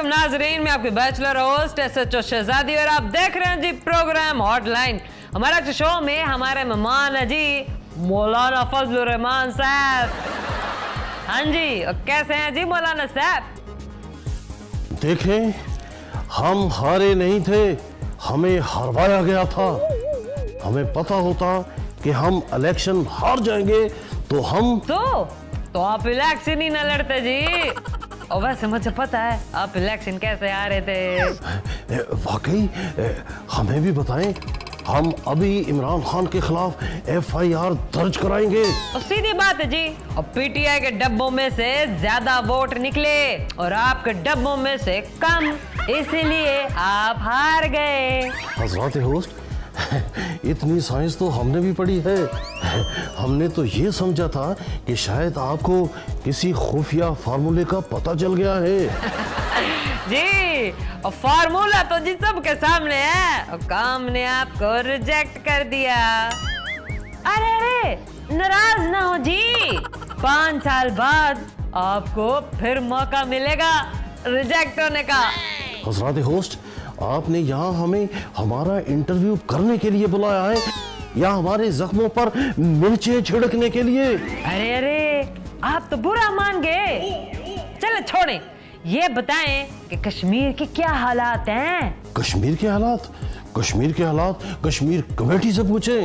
वालेकुम नाजरीन, मैं आपके बैचलर होस्ट SHO शहजादी और आप देख रहे हैं जी प्रोग्राम हॉटलाइन। हमारा शो में हमारे मेहमान है जी मौलाना फजलुर रहमान साहब। हाँ जी, और कैसे हैं जी मौलाना साहब? देखें, हम हारे नहीं थे, हमें हरवाया गया था। हमें पता होता कि हम इलेक्शन हार जाएंगे तो हम तो आप इलेक्शन ही ना लड़ते जी। और वैसे मुझे पता है आप इलेक्शन कैसे आ रहे थे। वाकई हमें भी बताएं, हम अभी इमरान खान के खिलाफ FIR दर्ज कराएंगे। और सीधी बात है जी, और PTI के डब्बों में से ज्यादा वोट निकले और आपके डब्बों में से कम, इसलिए आप हार गए। हजरात होस्ट, इतनी साइंस तो हमने भी पढ़ी है। हमने तो ये समझा था कि शायद आपको किसी खुफिया फार्मूले का पता चल गया है। जी, और फार्मूला तो जी सबके सामने है और काम ने आपको रिजेक्ट कर दिया। अरे नाराज ना हो जी, 5 साल बाद आपको फिर मौका मिलेगा रिजेक्ट होने का। हजरात होस्ट, आपने यहाँ हमें हमारा इंटरव्यू करने के लिए बुलाया है या हमारे जख्मों पर मिर्चें छिड़कने के लिए? अरे आप तो बुरा मान गए। चलो छोड़ें, ये बताएं कि कश्मीर के क्या हालात हैं? कश्मीर के हालात? कश्मीर कमेटी से पूछे।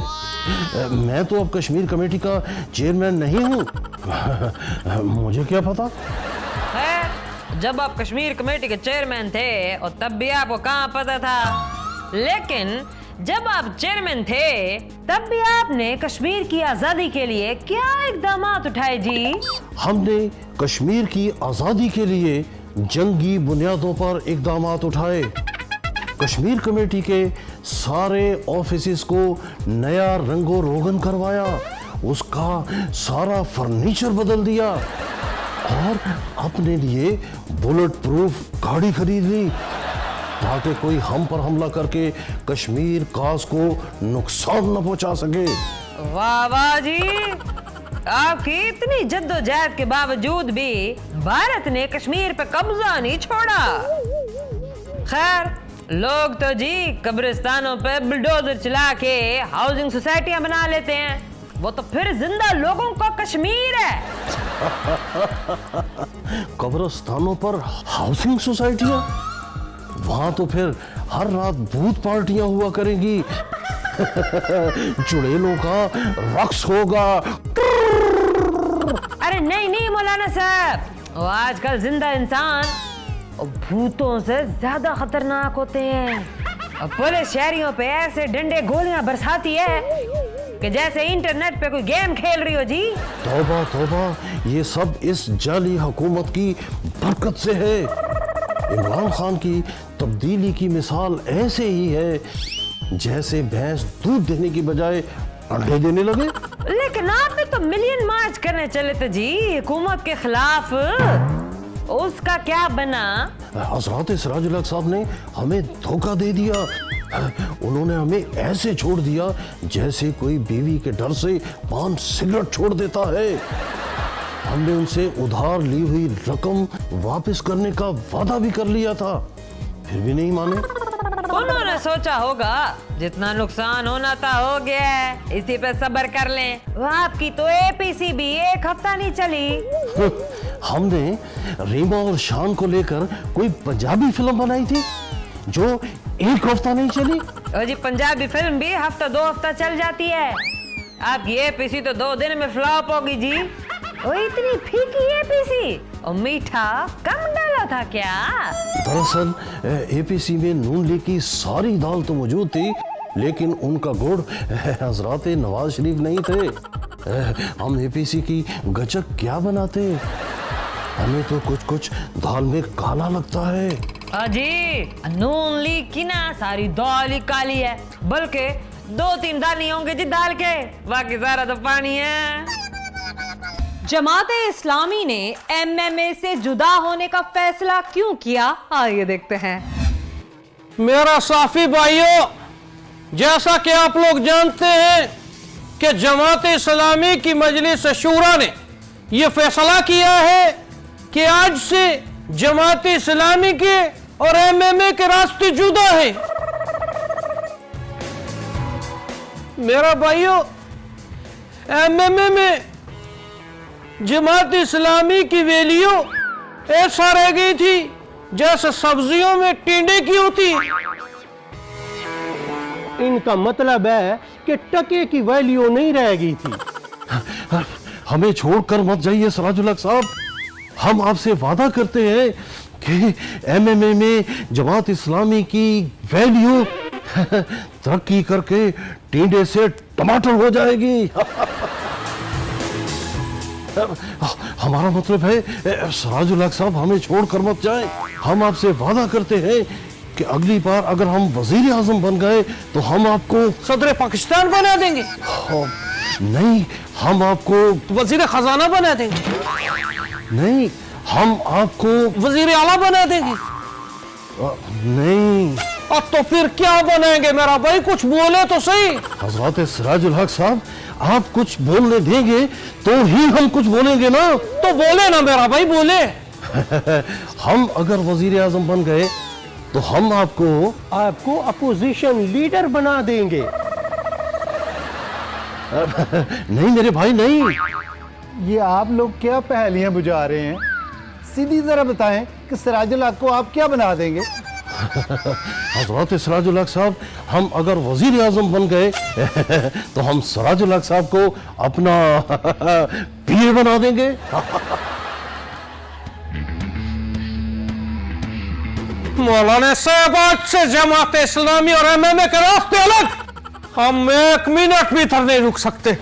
मैं तो अब कश्मीर कमेटी का चेयरमैन नहीं हूँ। मुझे क्या पता है? जब आप कश्मीर कमेटी के चेयरमैन थे और तब भी आपको कहाँ पता था। लेकिन जब आप चेयरमैन थे तब भी आपने कश्मीर की आजादी के लिए क्या इकदाम उठाए जी? हमने कश्मीर की आजादी के लिए जंगी बुनियादों पर इकदाम उठाए। कश्मीर कमेटी के सारे ऑफिसेस को नया रंगो रोगन करवाया, उसका सारा फर्नीचर बदल दिया और अपने लिए बुलेट प्रूफ गाड़ी खरीद ली ताकि कोई हम पर हमला करके कश्मीर काज को नुकसान न पहुंचा सके। वाह वाह जी, आपकी इतनी जद्दोजहद के बावजूद भी भारत ने कश्मीर पे कब्जा नहीं छोड़ा। खैर, लोग तो जी कब्रिस्तानों पे बुलडोजर चला के हाउसिंग सोसाइटियां बना लेते हैं, वो तो फिर जिंदा लोगों का कश्मीर है। कब्रिस्तानों पर हाउसिंग सोसाइटियां? वहां तो फिर हर रात भूत पार्टियां हुआ करेंगी। चुड़ैलों का रक्स होगा। अरे नहीं मौलाना साहब, वो आजकल जिंदा इंसान और भूतों से ज्यादा खतरनाक होते हैं। और पुलिस शहरियों पे ऐसे डंडे गोलियां बरसाती है कि जैसे इंटरनेट पे कोई गेम खेल रही हो जी। तौबा तौबा, ये सब इस जाली हुकूमत की बरकत से है। इमरान खान की तब्दीली की मिसाल ऐसे ही है जैसे भैंस दूध देने की बजाय अंडे देने लगे। लेकिन आपने तो मिलियन मार्च करने चले थे जी हुकूमत के खिलाफ, उसका क्या बना? हजरत सिराजुल हक साहब ने हमें धोखा दे दिया। उन्होंने हमें ऐसे छोड़ दिया जैसे कोई बीवी के डर से पान सिगरेट छोड़ देता है। हमने उनसे उधार ली हुई रकम वापस करने का वादा भी कर लिया था, फिर भी नहीं माने। उन्होंने सोचा होगा जितना नुकसान होना था हो गया है, इसी पे सब्र कर लें। आपकी तो APC भी 1 हफ्ता नहीं चली। हमने रीमा और शान को लेकर कोई पंजाबी फिल्म बनाई थी जो 1 हफ्ता नहीं चली। और जी पंजाबी फिल्म भी हफ्ता 2 हफ्ता चल जाती है, आपकी APC तो 2 दिन में फ्लॉप होगी जी। ओ इतनी फीकी APC, और मीठा कम डाला था क्या? दरअसल APC में नून लीग की सारी दाल तो मौजूद थी, लेकिन उनका गुड़ हजरत नवाज शरीफ नहीं थे। हम APC की गचक क्या बनाते, हमें तो कुछ दाल में काला लगता है। अजी नून लीग की ना सारी दाल ही काली है, बल्कि 2-3 दाने होंगे जी दाल के, बाकी सारा तो पानी है। जमात-ए-इस्लामी ने MMA से जुदा होने का फैसला क्यों किया, आइए देखते हैं। मेरा साफी भाइयों, जैसा कि आप लोग जानते हैं कि जमात-ए-इस्लामी की मजलिस शूरा ने यह फैसला किया है कि आज से जमात इस्लामी के और एमएमए के रास्ते जुदा हैं। मेरा भाइयों, एमएमए में जमात इस्लामी की वैल्यू ऐसा रह गई थी जैसे सब्जियों में टिंडे की होती। इनका मतलब है कि टके की वैल्यू नहीं रह गई थी। हमें छोड़कर मत जाइए सिराजुल हक साहब। हम आपसे वादा करते हैं कि एमएमए में जमात इस्लामी की वैल्यू तरक्की करके टिंडे से टमाटर हो जाएगी। हमारा मतलब है सिराजुल हक साहब, हमें छोड़कर मत जाएं। हम आपसे वादा करते हैं कि अगली बार अगर हम वजीर आजम बन गए तो हम आपको सदर पाकिस्तान बना देंगे। नहीं, हम आपको वजीर खजाना बना देंगे। नहीं, हम आपको वजीर आला बना देंगे। नहीं। और तो फिर क्या बनाएंगे मेरा भाई? कुछ बोले तो सही। हजरत सिराजुल हक साहब, आप कुछ बोलने देंगे तो ही हम कुछ बोलेंगे ना। तो बोले ना मेरा भाई, बोले। हम अगर वजीर आजम बन गए तो हम आपको अपोजिशन लीडर बना देंगे। नहीं मेरे भाई, नहीं। ये आप लोग क्या पहेलियां बुझा रहे हैं? सीधी तरह बताएं कि सिराजुल हक को आप क्या बना देंगे? हजरत सिराजुल हक साहब, हम अगर वजीर आजम बन गए तो हम सिराजुल हक साहब को अपना पीर बना देंगे। मौलाना साहब, आज से जमात इस्लामी और एमएमए के रास्ते अलग। हम एक मिनट भी इधर नहीं रुक सकते।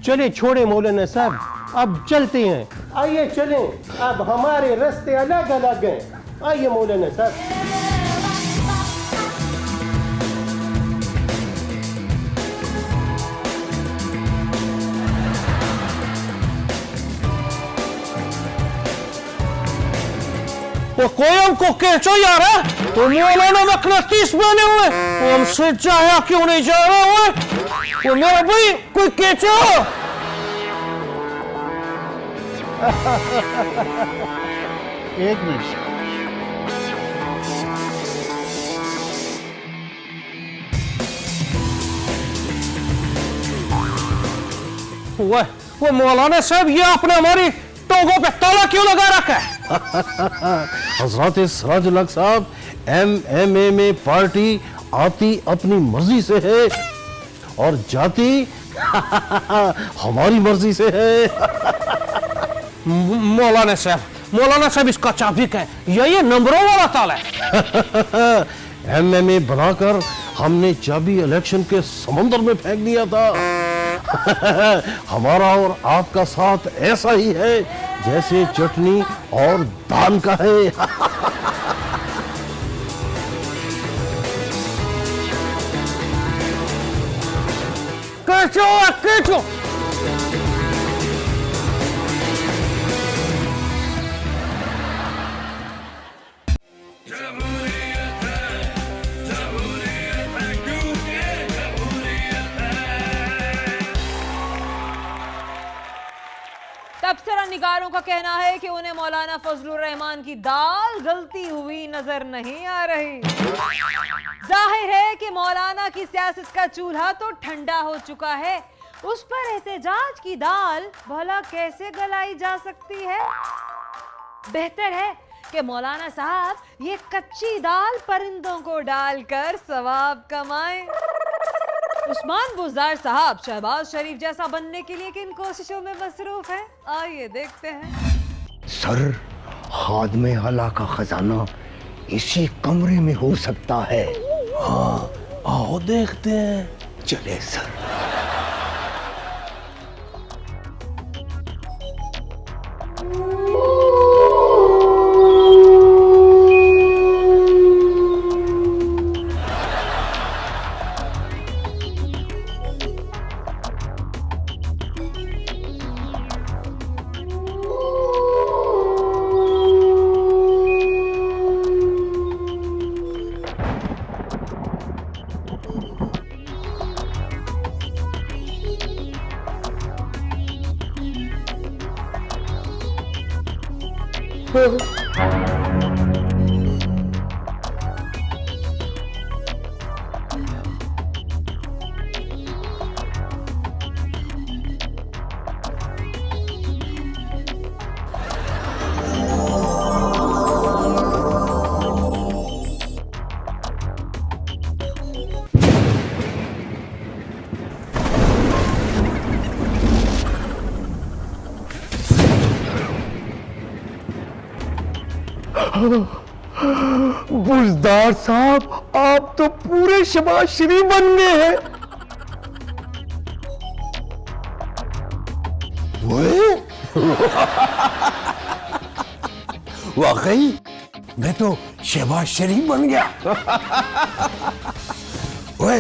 चले छोड़े मौलाना साहब, अब चलते हैं। आइए चलें, अब हमारे रास्ते अलग अलग हैं। आइए मौलाना साहब। वो कोई हमको केचो यार है, तो मौलाना मकनतीस बने हुए, वो हमसे चाहे क्यों नहीं जा रहा हुआ? वो मेरा भाई कोई केचो। एक मिनट। वो मौलाना साहब, ये आपने हमारी टोंगों पे ताला क्यों लगा रखा है? हजरत सिराजुल हक साहब, एमएमए में पार्टी आती अपनी मर्जी से है और जाती हमारी मर्जी से है। मौलाना साहब, इसका चाबी क्या है? ये नंबरों वाला ताला है। एमएमए बनाकर हमने चाबी इलेक्शन के समंदर में फेंक दिया था। हमारा और आपका साथ ऐसा ही है जैसे चटनी और दान का है। केचो। तबसरा निगारों का कहना है कि उन्हें मौलाना फजलुर रहमान की दाल गलती हुई नजर नहीं आ रही। जाहिर है कि मौलाना की सियासत का चूल्हा तो ठंडा हो चुका है, उस पर एहतजाज की दाल भला कैसे गलाई जा सकती है? बेहतर है कि मौलाना साहब ये कच्ची दाल परिंदों को डालकर सवाब कमाएं। उस्मान बुज़दार साहब शहबाज शरीफ जैसा बनने के लिए किन कोशिशों में मसरूफ है? आइए देखते हैं। सर, खादमे आला का खजाना इसी कमरे में हो सकता है। हाँ, आओ देखते हैं। चले सर। बुजदार साहब, आप तो पूरे शबाज शरीफ बन गए हैं। वाकई मैं तो शहबाज शरीफ बन गया। ओए,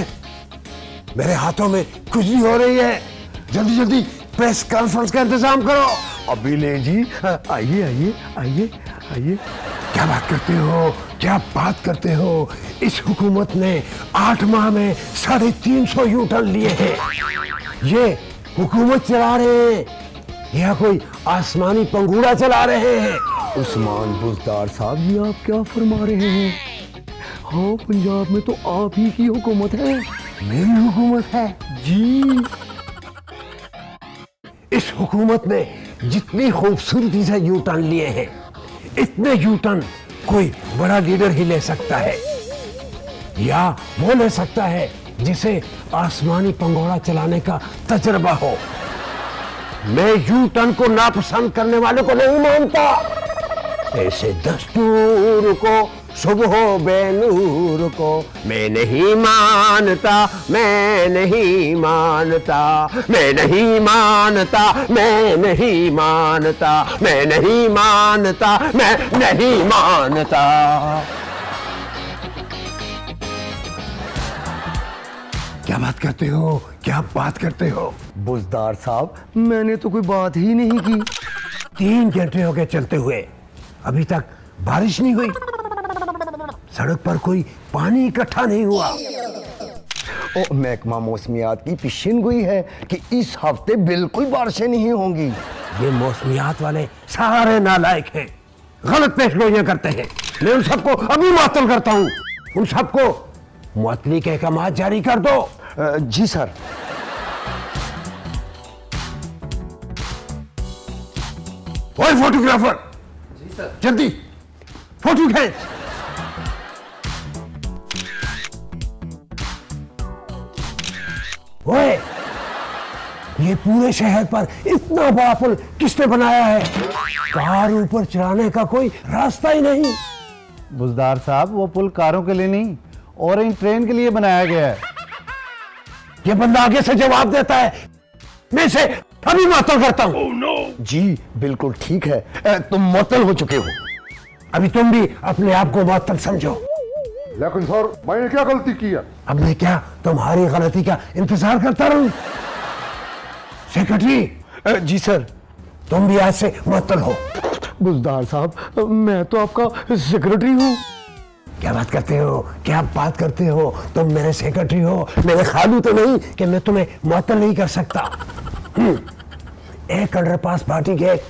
मेरे हाथों में खुजली हो रही है, जल्दी जल्दी प्रेस कॉन्फ्रेंस का इंतजाम करो। अभी नहीं जी, आइए आइए आइए आइए। क्या बात करते हो, क्या बात करते हो? इस हुकूमत ने 8 माह में 350 यू टर्न लिए हैं। ये हुकूमत चला रहे हैं या कोई आसमानी पंगूड़ा चला रहे हैं? उस्मान बुजदार साहब, ये आप क्या फरमा रहे हैं? हाँ, पंजाब में तो आप ही की हुकूमत है। मेरी हुकूमत है जी। इस हुकूमत ने जितनी खूबसूरती से यू टर्न लिए हैं, इतने यू टर्न कोई बड़ा लीडर ही ले सकता है, या वो ले सकता है जिसे आसमानी पंगोड़ा चलाने का तजर्बा हो। मैं यू टर्न को नापसंद करने वालों को नहीं मानता। ऐसे दस्तूर को, सुबह बेनूर को मैं नहीं मानता, मैं नहीं मानता, मैं नहीं मानता, मैं नहीं मानता, मैं नहीं मानता, मैं नहीं मानता। क्या बात करते हो, क्या बात करते हो? बुजदार साहब, मैंने तो कोई बात ही नहीं की। 3 घंटे हो गए चलते हुए, अभी तक बारिश नहीं हुई, सड़क पर कोई पानी इकट्ठा नहीं हुआ। ओ, महकमा मौसमियात की पेशिन गोई है कि इस हफ्ते बिल्कुल बारिशें नहीं होंगी। ये मौसमियात वाले सारे नालायक हैं, गलत पेशगोइयां करते हैं। मैं उन सबको अभी मुअत्तल करता हूँ। उन सबको मुअत्तली के अहकाम जारी कर दो। जी सर। ओए फोटोग्राफर, जी सर, जल्दी फोटो खींच। ओए, ये पूरे शहर पर इतना बड़ा पुल किसने बनाया है? कार ऊपर चलाने का कोई रास्ता ही नहीं। बुजदार साहब, वो पुल कारों के लिए नहीं, ऑरेंज ट्रेन के लिए बनाया गया है। ये बंदा आगे से जवाब देता है, मैं इसे अभी मुअत्तल करता हूँ। oh, no. जी बिल्कुल ठीक है, तुम मुअत्तल हो चुके हो। अभी तुम भी अपने आप को मुअत्तल समझो। लेकिन सर, मैंने क्या गलती की है? अब मैं क्या तुम्हारी गलती का इंतजार करता रहूं? सेक्रेटरी। जी सर। तुम भी आज से मुअत्तल हो। बुजदार साहब, मैं तो आपका सेक्रेटरी हूँ। क्या बात करते हो, क्या बात करते हो? तुम मेरे सेक्रेटरी हो, मेरे खालू तो नहीं कि मैं तुम्हें मुअत्तल नहीं कर सकता। एक अंडरपास पार्टी गेट,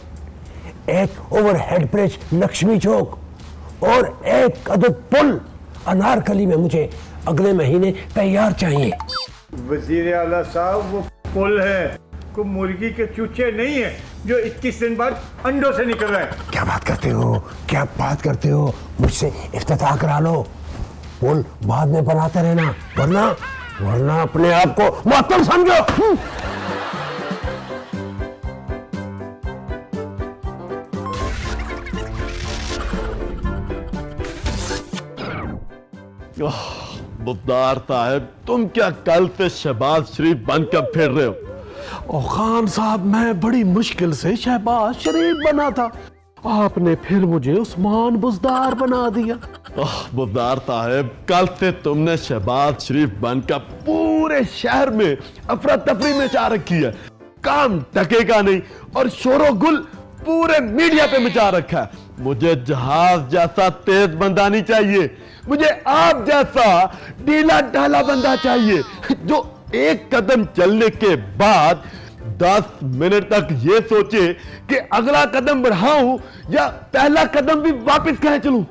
एक ओवरहेड ब्रिज लक्ष्मी चौक और एक अदद पुल अनारकली में मुझे अगले महीने तैयार चाहिए। वजीर आला साहब, वो पुल है, को मुर्गी के चूचे नहीं है जो 21 दिन बाद अंडों से निकल रहा है। क्या बात करते हो, क्या बात करते हो? मुझसे इफ्तिताह करा लो। पुल बाद में बनाते रहना, वरना अपने आप को मुअत्तल समझो। बुजदार साहब, तुम क्या कल से शहबाज शरीफ बनकर फिर रहे हो? और खान साहब, मैं बड़ी मुश्किल से शहबाज शरीफ बना था, आपने फिर मुझे उस्मान बुजदार बना दिया। बुजदार साहब, कल से तुमने शहबाज शरीफ बनकर पूरे शहर में अफरा तफरी मचा रखी है। काम टकेगा नहीं और शोरो गुल पूरे मीडिया पे मचा रखा है। मुझे जहाज जैसा तेज बंदा नहीं चाहिए, मुझे आप जैसा ढीला ढाला बंदा चाहिए, जो एक कदम चलने के बाद 10 मिनट तक ये सोचे कि अगला कदम बढ़ाऊं या पहला कदम भी वापस कहे चलूं।